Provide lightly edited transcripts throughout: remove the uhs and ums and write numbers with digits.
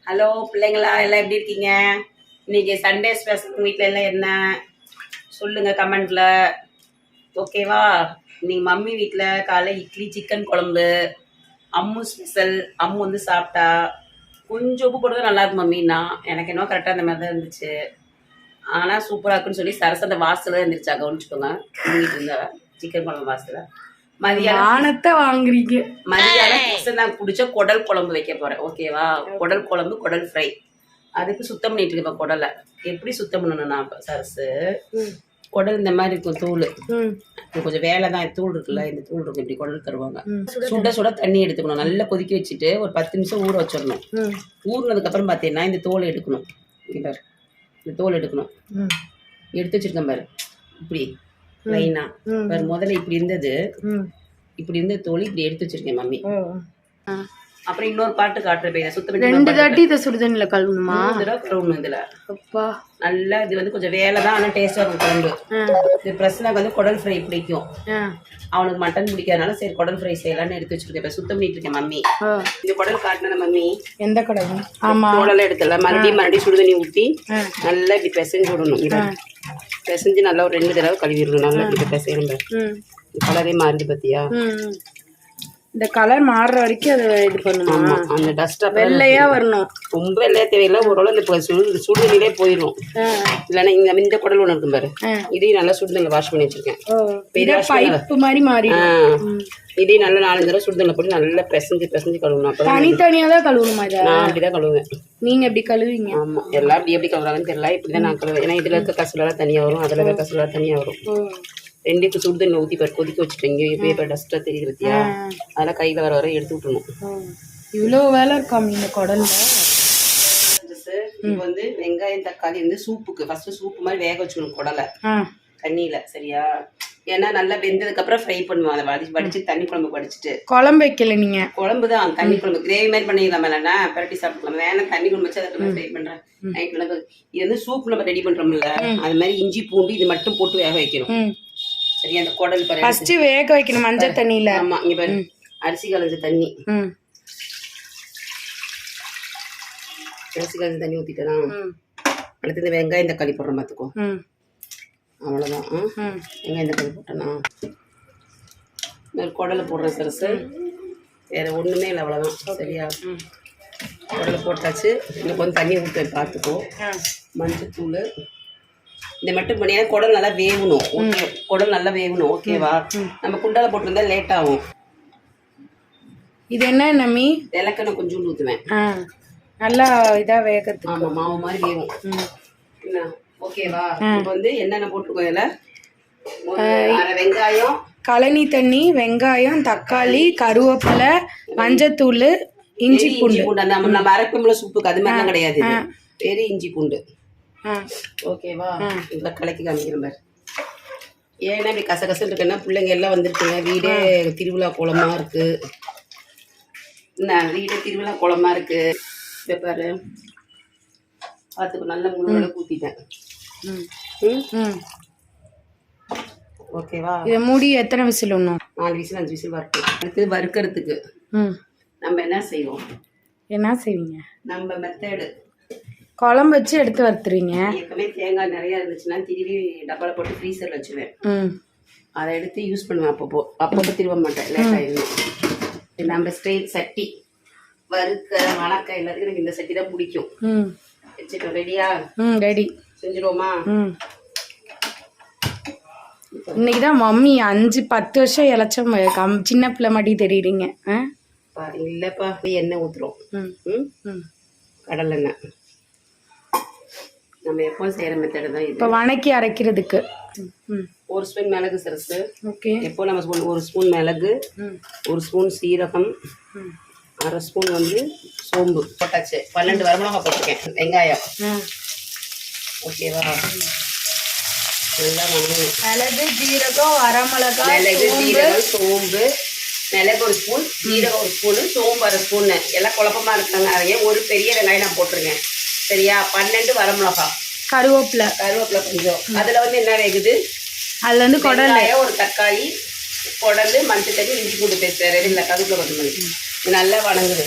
Hello பிள்ளைங்களா, எல்லாம் எப்படி இருக்கீங்க? இன்னைக்கு சண்டே ஸ்பெஷல் வீட்டில் எல்லாம் என்ன சொல்லுங்க கமெண்ட்ல. ஓகேவா? இன்னைக்கு மம்மி வீட்டில் காலை இட்லி சிக்கன் குழம்பு. அம்மு ஸ்பெஷல். அம்மு வந்து சாப்பிட்டா கொஞ்சம் உப்பு போடுறது நல்லா இருக்கும் மம்மின்னா. எனக்கு என்னவோ கரெக்டாக அந்த மாதிரி தான் இருந்துச்சு. ஆனால் சூப்பராக இருக்குன்னு சொல்லி சரச அந்த வாசல இருந்துருச்சா கவனிச்சுக்கோங்க. தூங்கிட்டு இருந்தா சிக்கன் குழம்பு வாசல. மதியானத்தை வாங்குறீங்க. மதியானம் நான் பிடிச்ச குடல் குழம்பு வைக்க போறேன். ஓகேவா? குடல் குழம்பு, குடல் ஃப்ரை. அதுக்கு சுத்தம் பண்ணிட்டு இருக்கேன். குடலை எப்படி சுத்தம் பண்ணணும்னா, சரசு குடல் இந்த மாதிரி இருக்கும் தூள். கொஞ்சம் வேலை தான். தூள் இருக்குல்ல, இந்த தூள் இருக்கும். இப்படி குடல் தருவாங்க. சுட சுட தண்ணி எடுத்துக்கணும். நல்லா கொதிக்க வச்சுட்டு ஒரு 10 நிமிஷம் ஊற வச்சிடணும். ஊறினதுக்கு அப்புறம் பார்த்தீங்கன்னா இந்த தோல் எடுக்கணும். பாரு, இந்த தோல் எடுக்கணும். எடுத்து வச்சிருக்கேன் பாரு, இப்படி லைனா. முதல்ல இப்படி இருந்தது, இப்படி இருந்த தோல் இப்படி எடுத்து வச்சிருக்கேன் மம்மி. அப்புறம் இன்னொரு பாட்டு காட்டுறேன். சுத்தம் 2 தாட்டி இதை சுடுதண்ணில கழுவணுமா? கழுவணும். இதுல அப்பா நல்லா இது வந்து கொஞ்சம் வேலை தான், ஆனால் டேஸ்டா இருக்கும் குழம்பு. இது பிரச்சனைக்கு வந்து குடல் ஃப்ரை பிடிக்கும். அவனுக்கு மட்டன் பிடிக்காதனால சரி குடல் ஃப்ரை செய்யலாம்னு எடுத்து வச்சிருக்கேன். இப்ப சுத்தம் பண்ணிட்டு இருக்கேன் மம்மி. இந்த குடல் காட்டின மம்மி எந்த குடல்? ஆமா, குடலை எடுத்துல மறுபடியும் சுடுதண்ணி ஊற்றி நல்லா இப்படி பிசைஞ்சு விடணும். பிசைஞ்சு நல்லா ஒரு 2 தடவை கழுவிடணும். நல்லா இப்படி பிசையணும். கலரே மாறுது பத்தியா? இந்த கலர் மாறுற வரைக்கும் அதை இது பண்ணணும். அந்த டஸ்ட் வெள்ளையா வரணும். ரொம்ப வெள்ளையா தேவையில்லை. ஓரளவு இந்த சுடுதண்ணிலே போயிடும். இல்லைன்னா இந்த குடல் ஒன்று இருக்கும் பாரு, இதையும் நல்லா சுடுதண்ணில வாஷ் பண்ணி வச்சிருக்கேன். பைப்பு மாதிரி மாறி இதையும் நல்லா 4 தடவை சுடுதண்ணில போட்டு நல்லா பிசைஞ்சு கழுவணும். தனித்தனியா தான் கழுவணுமா? நான் அப்படிதான் கழுவுவேன். நீங்க எப்படி கழுவுவீங்க? ஆமா, எல்லாம் எப்படி கழுவுறாங்கன்னு தெரியல. இப்படிதான் நான் கழுவேன். ஏன்னா இதுல இருக்க கசுலாம் தனியா வரும், அதுல இருக்க கசுலாம் தனியா வரும். 2 சுடுதண்ணில ஊற்றி பாரு, கொதிக்க வச்சுட்டேன். இங்கே இப்போ டஸ்ட்டாக தெரியுது பத்தியா? அதெல்லாம் கையில் வர எடுத்து விட்டுணும். இவ்வளோ வேலை இருக்காம இந்த குடல்ல. இப்போ வந்து வெங்காயம் தக்காளி வந்து சூப்புக்கு ஃபர்ஸ்ட் சூப்பு மாதிரி வேக வச்சுக்கணும் குடலை தண்ணியில. சரியா? ஏன்னா நல்லா வெந்ததுக்கு அப்புறம் ஃப்ரை பண்ணுவோம். அதை வடிச்சு தண்ணி குழம்பு வடிச்சிட்டு. குழம்பு வைக்கல நீங்க? குழம்பு தான், தண்ணி குழம்பு கிரேவி மாதிரி பண்ணிடலாம். இல்லைன்னா பரட்டி சாப்பிட்டுக்கலாம். வேணா தண்ணி குழம்பு வச்சு அதை ஃப்ரை பண்றேன். நைட்ல இது வந்து சூப் நம்ம ரெடி பண்றோம்ல, அது மாதிரி இஞ்சி பூண்டு இது மட்டும் போட்டு வேக வைக்கணும். சரியா? அந்த குடல் பாரு, ஃபர்ஸ்ட் வேக வைக்கணும் மஞ்சள் தண்ணியில. ஆமா, இங்க பாரு, அரிசி கலஞ்ச தண்ணி. அரிசி கலஞ்ச தண்ணி ஊத்திட்டா. அடுத்து இந்த வெங்காயம் தக்காளி போடுற மாத்துக்கோ. அவ்வளவுதான். வெங்காயம் தக்காளி போட்டேன்னா குடலை போடுறேன் சரசு. வேற ஒண்ணுமே இல்லை, அவ்வளவுதான். சரியா? குடலை போட்டாச்சு. இன்னும் கொஞ்சம் தண்ணி ஊற்றுவேன், பார்த்துக்கோ. மஞ்சத்தூள் இந்த மட்டும் பண்ணி குடல் நல்லா வேகணும். குடல் நல்லா வேகணும். ஓகேவா? நம்ம குண்டால போட்டிருந்தா லேட் ஆகும். இது என்ன நம்மி? விளக்கெண்ணெய் கொஞ்சோண்டு ஊற்றுவேன். நல்லா இதா வேகத்துக்கு. ஆமா, மாவு மாதிரி வேகும். என்ன? ஓகேவா? இப்போ வந்து என்னென்ன போட்டுருக்கோம் இதுல? வெங்காயம், கழனி தண்ணி, வெங்காயம், தக்காளி, கருவேப்பிலை, மஞ்சத்தூள், இஞ்சி பூண்டு. நம்ம அரைப்போம்ல சூப்புக்கு, அது மாதிரிலாம் கிடையாது. வெறும் இஞ்சி பூண்டு. ஓகேவா? இப்ப கலக்கி காமிக்கிறேன் பாரு. ஏன்னா இப்படி கசகசன்னு இருக்குன்னா பிள்ளைங்க எல்லாம் வந்துருக்குங்க. வீடே திருவிழா கோலமா இருக்கு. வீடே திருவிழா கோலமா இருக்கு. இப்ப பாரு, பார்த்துக்கோ. நல்ல முழுவதும் ஊத்திட்டேன். ஓகேவா? இதை மூடி எத்தனை விசில்? 4 whistle 5 whistle வறுக்கும். அடுத்து வறுக்கிறதுக்கு நம்ம என்ன செய்வோம்? என்ன செய்வீங்க? நம்ம மெத்தடு குழம்பு வச்சு எடுத்து வறுத்துருவீங்க. எப்பவுமே தேங்காய் நிறைய இருந்துச்சுன்னா திருவி டப்பால போட்டு ஃப்ரீசர்ல வச்சுருவேன். அதை எடுத்து யூஸ் பண்ணுவேன். அப்பப்போ திருவ மாட்டேன், லேட் ஆயிடும். நம்ம ஸ்டைல் சட்டி வறுக்க வணக்க எல்லாத்துக்கும் எனக்கு இந்த சட்டி தான் பிடிக்கும். வச்சுட்டோம். ரெடியா? ரெடி. செஞ்சிடுவோமா? இன்னைக்குதான் மம்மி 5-10 வருஷம் இழைச்ச சின்ன பிள்ளை மாட்டி தெரியுறீங்க. இல்லப்பா, எண்ணெய் ஊத்துறோம். கடல் எண்ணெய். நம்ம எப்போ செய்யற மெத்தட் தான் இது. இப்போ வணக்கி அரைக்கிறதுக்கு 1 ஸ்பூன் மிளகு சரசு. ஓகே. எப்போ நம்ம 1 ஸ்பூன் மிளகு, 1 ஸ்பூன் சீரகம், 1/2 ஸ்பூன் வந்து சோம்பு போட்டாச்சு. 12 வரமிளகா போட்டிருக்கேன். வெங்காயம். ஓகேவா? நல்லா மிளகு, ஜீரகம், வரமிளகா, மிளகு, ஜீரகம், சோம்பு. மிளகு 1 ஸ்பூன், ஜீரகம் 1 ஸ்பூனு, சோம்பு 1/2 ஸ்பூனு. எல்லாம் குழப்பமா இருக்காங்க. நிறைய ஒரு பெரிய வெங்காயம் நான் போட்டிருக்கேன். சரியா? 12 வரமிளகா, கருவேப்பிலை கொஞ்சம். அதுல வந்து என்ன வேகுது? அதுல வந்து குடல், ஒரு தக்காளி, குடல், மஞ்சள் தண்ணி, இஞ்சி பூண்டு பேஸ்ட். ரெடி இல்லை? கருவேப்பிலை கொத்தமல்லி நல்லா வணங்குது.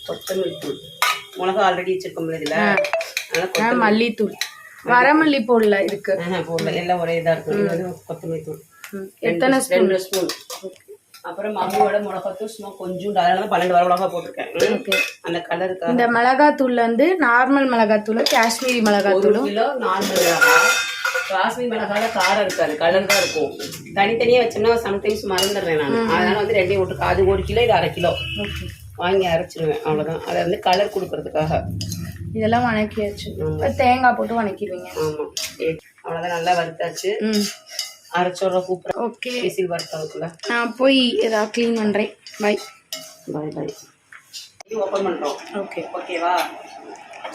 கொத்தமல்லி தூள் மிளகா ஆல்ரெடி வச்சிருக்கோம்ல இதில் அதனால் மல்லித்தூள் வரமல்லி போடல இருக்கு போடல எல்லாம் ஒரே இதாக இருக்கும் இது வந்து கொத்தமல்லி தூள் எத்தனை 2 ஸ்பூன் அப்புறம் மம்மியோட மிளகாத்தூள் சும்மா கொஞ்சம் அதனால 12 வர மிளகா போட்டிருக்கேன் அந்த கலருக்காக இந்த மிளகாத்தூள் வந்து நார்மல் மிளகாத்தூள் காஷ்மீரி மிளகாத்தூள் 1 கிலோ நார்மல் மிளகா காஷ்மீரி மிளகால காரம் இருக்காது கலர் தான் இருக்கும் தனித்தனியாக வச்சோம்னா சம்டைம்ஸ் மறந்துடுறேன் நான் அதனால வந்து ரெண்டையும் விட்டுருக்கேன் அது 1 கிலோ இது 1/2 கிலோ வாங்கி அரைச்சிடுவேன் அவ்வளோதான் அதை வந்து கலர் கொடுக்கறதுக்காக இதெல்லாம் வணக்கியாச்சு தேங்காய் போட்டு வணக்கிடுவீங்க ஆமாம் அவ்வளோதான் நல்லா வறுத்தாச்சு அரைச்சோட கூப்பிட்றேன் ஓகே விசில் வறுத்ததுக்குள்ள நான் போய் ஏதாவது க்ளீன் பண்ணுறேன் பாய் இது ஓப்பன் பண்ணுறோம் ஓகேவா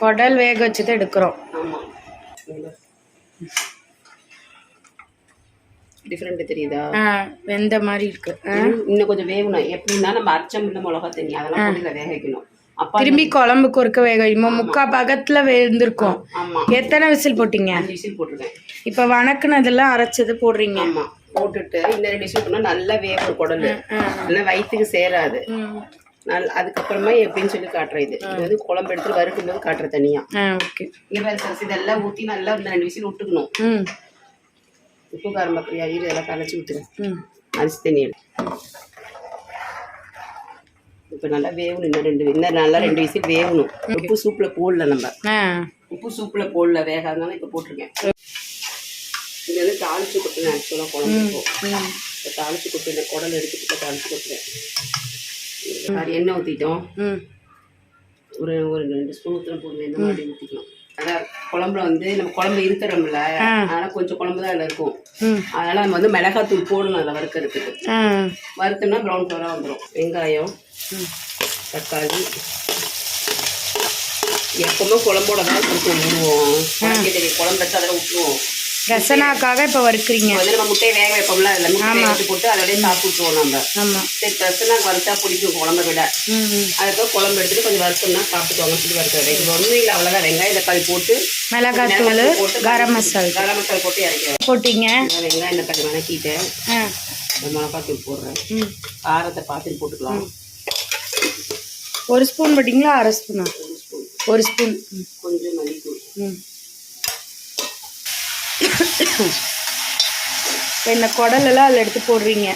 குடல் வேக வச்சுட்டு எடுக்கிறோம் ஆமாம் டிஃப்ரெண்ட் தெரியுதா வெந்த மாதிரி இருக்கு இன்னும் கொஞ்சம் வேகணும் எப்படின்னா நம்ம அரைச்சம் இல்லை மிளகா தண்ணி அதெல்லாம் போட்டு வேக வைக்கணும் திரும்பி குழம்புக்கு ஒருக்க வேக முக்கா பக்கத்துல வெந்திருக்கும் எத்தனை விசில் போட்டீங்க 5 விசில் போட்டிருக்கேன் இப்ப வணக்குனதெல்லாம் அரைச்சது போடுறீங்க ஆமா போட்டுட்டு இந்த 2 விசில் போனா நல்லா வேகும் குடல் நல்லா வயிற்றுக்கு சேராது அதுக்கப்புறமா எப்படின்னு சொல்லி காட்டுறேன் இது வந்து குழம்பு எடுத்து வறுக்கும் போது காட்டுற தனியா இதெல்லாம் ஊற்றி நல்லா இந்த 2 விசில் விட்டுக்கணும் உப்பு காரம் பக்கரியா இதெல்லாம் கலைச்சி விட்டுருங்க அரிசி தண்ணி இப்போ நல்லா வேகணும் இன்னும் நல்லா 2 விசில் வேகணும் உப்பு சூப்பில் போடல நம்ம உப்பு சூப்பில் போடல வேகாதனால இப்போ போட்டிருக்கேன் இது வந்து தாளிச்சு கொட்டுவேன் ஆக்சுவலாக குழம்பு இப்போ தாளிச்சு கொட்டுவேன் குடல் எடுத்துட்டு தாளிச்சு கொட்டுவேன் எண்ணெய் ஊற்றிட்டோம் ஒரு 2 ஸ்பூன் ஊற்றின போடுவேன் இந்த மாதிரி ஊற்றிக்கலாம் அதான் குழம்புல வந்து நம்ம குழம்பு இருக்கிறோம்ல அதனால கொஞ்சம் குழம்பு தான் அதில் இருக்கும் அதனால நம்ம வந்து மிளகாத்தூள் போடணும் அதில் வறுக்கிறதுக்கு வறுத்தோம்னா ப்ரௌன் கலராக வந்துடும் வெங்காயம் தக்காளி எப்பவுமே குழம்போட தான் கொஞ்சம் விடுவோம் குழம்பு வச்சு அதில் விட்டுருவோம் ரசனாக்காக இப்போ வறுக்கிறீங்க வந்து நம்ம முட்டையை வேக வைப்போம்ல அதில் முட்டையை எடுத்து போட்டு அதோடய சாப்பிட்டுருவோம் நம்ம சரி ரசனாக்கு வறுத்தா பிடிக்கும் குழம்பை விட அதுக்காக குழம்பு எடுத்துட்டு கொஞ்சம் வறுத்தோம்னா சாப்பிட்டுக்குவாங்க சொல்லி வறுக்கிறது இது ஒன்றும் இல்லை அவ்வளோதான் வெங்காயம் தக்காளி போட்டு மிளகாத்தூள் கரம் மசாலா போட்டு இறக்கி போட்டீங்க வெங்காயம் தக்காளி வணக்கிட்டேன் மிளகாத்தூள் போடுறேன் காரத்தை பார்த்துட்டு போட்டுக்கலாம் 1 ஸ்பூன் போட்டிங்களா 1/2 ஸ்பூனா 1 ஸ்பூன் கொஞ்சம் மல்லித்தூள் இந்த குடலெல்லாம் அதில் எடுத்து போடுறீங்க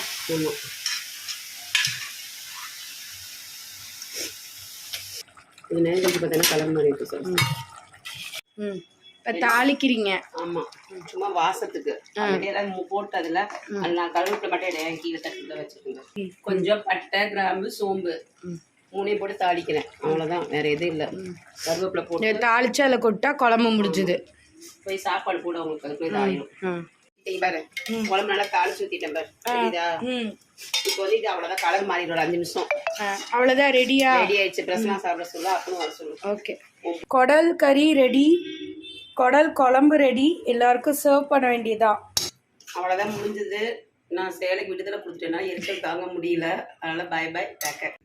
இது நேரம் கழிச்சு பார்த்தீங்கன்னா கலர் மாதிரி இருக்கு சார் இப்போ தாளிக்கிறீங்க ஆமாம் சும்மா வாசத்துக்கு எல்லாம் போட்டு அதில் நான் கருவேப்பிலை மட்டும் கீழே தட்டில் வச்சுருக்கேன் கொஞ்சம் பட்டை கிராம்பு சோம்பு 3 போட்டு தாளிக்கிறேன் அவ்வளோதான் வேற எதுவும் இல்லை கருவேப்பிலை போட்டு தாளிச்சு அதில் கொட்டா குழம்பு முடிஞ்சுது போய் சாப்பாடு கூட உங்களுக்கு அது போய் ஆயிடும் பாரு குழம்பு நல்லா தாளிச்சு ஊற்றிட்டேன் பாரு சரிதா இப்போ வந்து இது அவ்வளோதான் கலர் மாறிடும் 5 நிமிஷம் அவ்வளோதான் ரெடி ஆயிடுச்சு பிரசனா சாப்பிட சொல்ல அப்பவும் வர சொல்லு ஓகே குடல் கறி ரெடி குடல் குழம்பு ரெடி எல்லாருக்கும் சர்வ் பண்ண வேண்டியதா அவ்வளோதான் முடிஞ்சது நான் சேலைக்கு விடுதலை கொடுத்துட்டேன்னா எரிச்சல் தாங்க முடியல அதனால பை பை டேக்கர்